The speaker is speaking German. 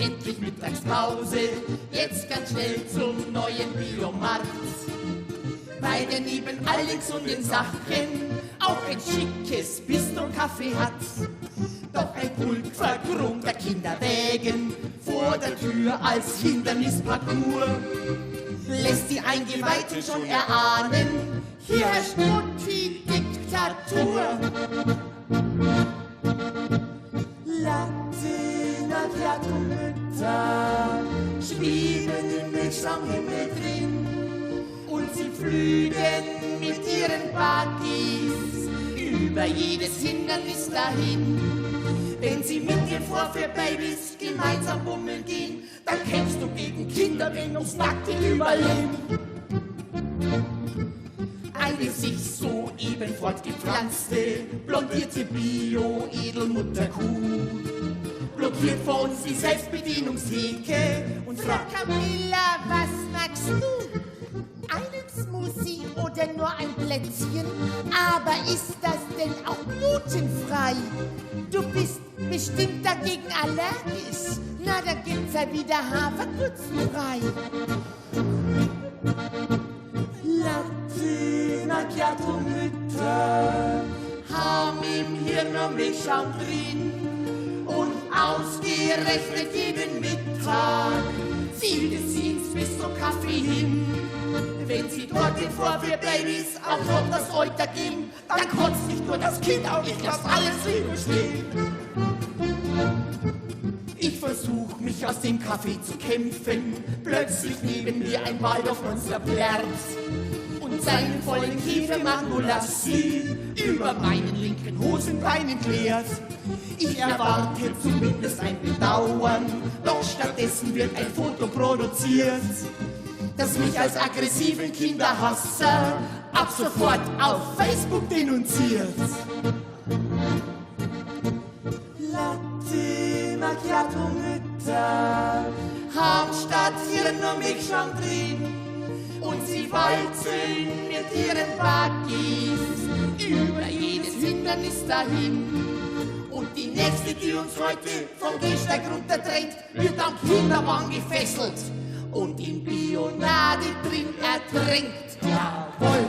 endlich Mittagspause, jetzt ganz schnell zum neuen Biomarkt. Weil der neben all den gesunden Sachen auch ein schickes Bistro-Café hat. Doch ein Pulk verkrummter Kinderwägen vor der Tür als Hindernisparcours lässt die Eingeweihten schon erahnen, hier herrscht Multidiktatur. Latte Macchiato Mütter schweben im Milchschaumhimmel drin und sie flügen mit ihren Partys über jedes Hindernis dahin. Wenn sie mit den Vorführbabys gemeinsam bummeln gehen, dann kämpfst du gegen Kinder, wenn ums nackte Überleben. Eine sich soeben fortgepflanzte, blondierte Bio-Edelmutterkuh blockiert vor uns die Selbstbedienungstheke und fragt: Camilla, was magst du? Einen Smoothie oder nur ein Plätzchen? Aber ist das denn auch glutenfrei? Du bist bestimmt dagegen allergisch. Na, da gibt's ja wieder Hafergrützenbrei. Latte Macchiato Mütter haben im Hirn noch Milchschaum drin und ausgerechnet jeden Mittag zieht es sie ins Bistro-Café hin. Wenn sie dort den Vorführbabys auch noch das Euter geben, dann kotzt nicht nur das Kind auf, ich lass alles liegen stehen. Ich versuch mich aus dem Café zu kämpfen, plötzlich neben mir ein Waldorfmonster plärrt und seinen vollen Kiefer Mangolassi über meinen linken Hosenbein entleert. Ich erwarte zumindest ein Bedauern, doch stattdessen wird ein Foto produziert, das mich als aggressiven Kinderhasser ab sofort auf Facebook denunziert. Latte Macchiato Mütter haben statt Hirn nur Milchschaum drin und sie walzen mit ihren Buggies über jedes Hindernis dahin. Und die nächste, die uns heute vom Gehsteig runterdrängt, wird am Kinderwagen gefesselt und in Bionade drin ertränkt. Jawohl!